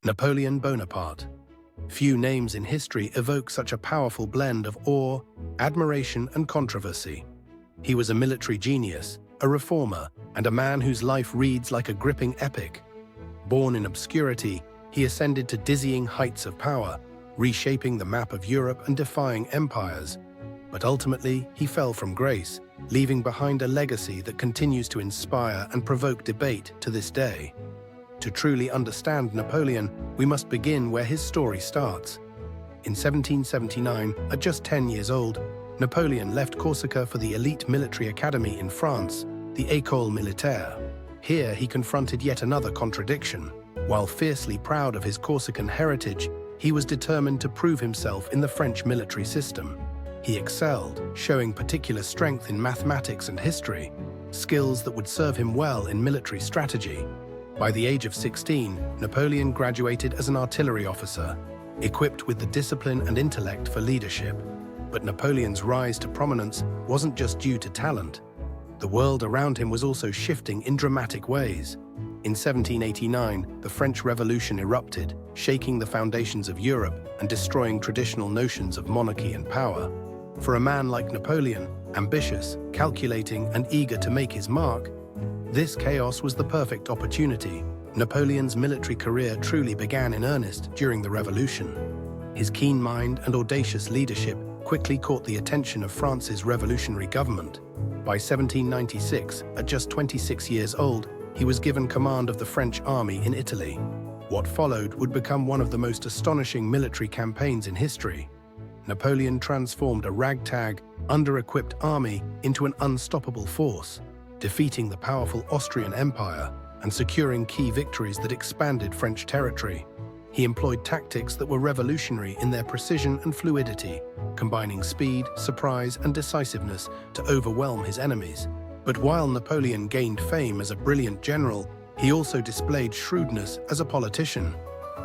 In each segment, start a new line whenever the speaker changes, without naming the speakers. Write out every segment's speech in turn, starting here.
Napoleon Bonaparte. Few names in history evoke such a powerful blend of awe, admiration, and controversy. He was a military genius, a reformer, and a man whose life reads like a gripping epic. Born in obscurity, he ascended to dizzying heights of power, reshaping the map of Europe and defying empires. But ultimately, he fell from grace, leaving behind a legacy that continues to inspire and provoke debate to this day. To truly understand Napoleon, we must begin where his story starts. In 1779, at just 10 years old, Napoleon left Corsica for the elite military academy in France, the École Militaire. Here he confronted yet another contradiction. While fiercely proud of his Corsican heritage, he was determined to prove himself in the French military system. He excelled, showing particular strength in mathematics and history, skills that would serve him well in military strategy. By the age of 16, Napoleon graduated as an artillery officer, equipped with the discipline and intellect for leadership. But Napoleon's rise to prominence wasn't just due to talent. The world around him was also shifting in dramatic ways. In 1789, the French Revolution erupted, shaking the foundations of Europe and destroying traditional notions of monarchy and power. For a man like Napoleon, ambitious, calculating, and eager to make his mark, this chaos was the perfect opportunity. Napoleon's military career truly began in earnest during the Revolution. His keen mind and audacious leadership quickly caught the attention of France's revolutionary government. By 1796, at just 26 years old, he was given command of the French army in Italy. What followed would become one of the most astonishing military campaigns in history. Napoleon transformed a ragtag, under-equipped army into an unstoppable force, defeating the powerful Austrian Empire and securing key victories that expanded French territory. He employed tactics that were revolutionary in their precision and fluidity, combining speed, surprise, and decisiveness to overwhelm his enemies. But while Napoleon gained fame as a brilliant general, he also displayed shrewdness as a politician.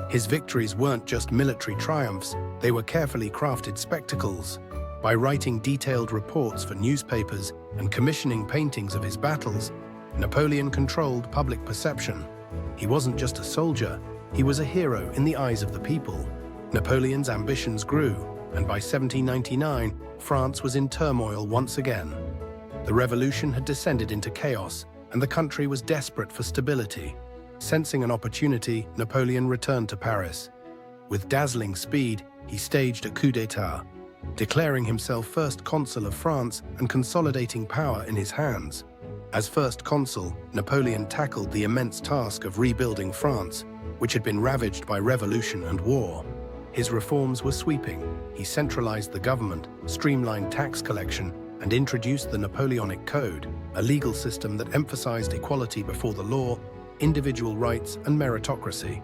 His victories weren't just military triumphs, they were carefully crafted spectacles. By writing detailed reports for newspapers and commissioning paintings of his battles, Napoleon controlled public perception. He wasn't just a soldier, he was a hero in the eyes of the people. Napoleon's ambitions grew, and by 1799, France was in turmoil once again. The revolution had descended into chaos, and the country was desperate for stability. Sensing an opportunity, Napoleon returned to Paris. With dazzling speed, he staged a coup d'état, declaring himself first consul of France and consolidating power in his hands. As first consul, Napoleon tackled the immense task of rebuilding France, which had been ravaged by revolution and war. His reforms were sweeping. He centralized the government, streamlined tax collection, and introduced the Napoleonic Code, a legal system that emphasized equality before the law, individual rights, and meritocracy.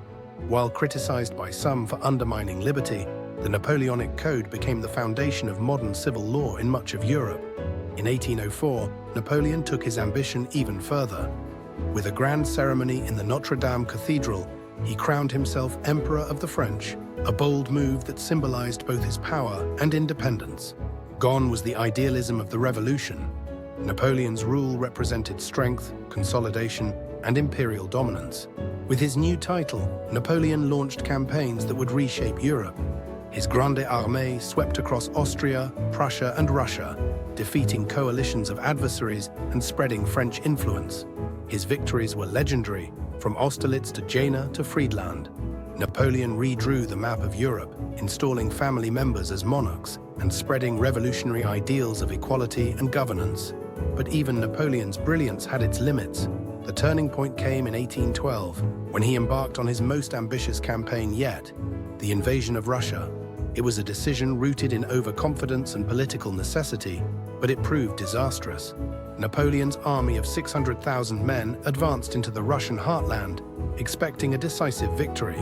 While criticized by some for undermining liberty, the Napoleonic Code became the foundation of modern civil law in much of Europe. In 1804, Napoleon took his ambition even further. With a grand ceremony in the Notre Dame Cathedral, he crowned himself Emperor of the French, a bold move that symbolized both his power and independence. Gone was the idealism of the Revolution. Napoleon's rule represented strength, consolidation, and imperial dominance. With his new title, Napoleon launched campaigns that would reshape Europe. His Grande Armée swept across Austria, Prussia, and Russia, defeating coalitions of adversaries and spreading French influence. His victories were legendary, from Austerlitz to Jena to Friedland. Napoleon redrew the map of Europe, installing family members as monarchs and spreading revolutionary ideals of equality and governance. But even Napoleon's brilliance had its limits. The turning point came in 1812, when he embarked on his most ambitious campaign yet, the invasion of Russia. It was a decision rooted in overconfidence and political necessity, but it proved disastrous. Napoleon's army of 600,000 men advanced into the Russian heartland, expecting a decisive victory.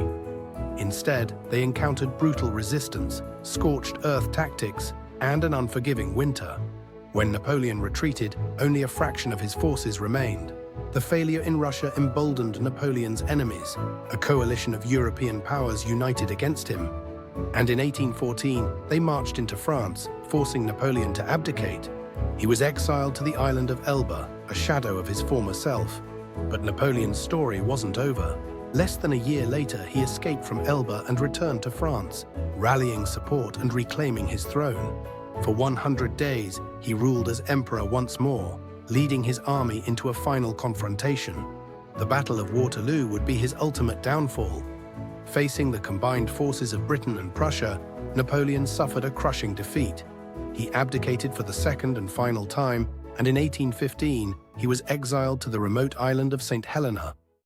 Instead, they encountered brutal resistance, scorched earth tactics, and an unforgiving winter. When Napoleon retreated, only a fraction of his forces remained. The failure in Russia emboldened Napoleon's enemies, a coalition of European powers united against him. And in 1814, they marched into France, forcing Napoleon to abdicate. He was exiled to the island of Elba, a shadow of his former self. But Napoleon's story wasn't over. Less than a year later, he escaped from Elba and returned to France, rallying support and reclaiming his throne. For 100 days, he ruled as emperor once more, leading his army into a final confrontation. The Battle of Waterloo would be his ultimate downfall. Facing the combined forces of Britain and Prussia, Napoleon suffered a crushing defeat. He abdicated for the second and final time, and in 1815, he was exiled to the remote island of Saint Helena,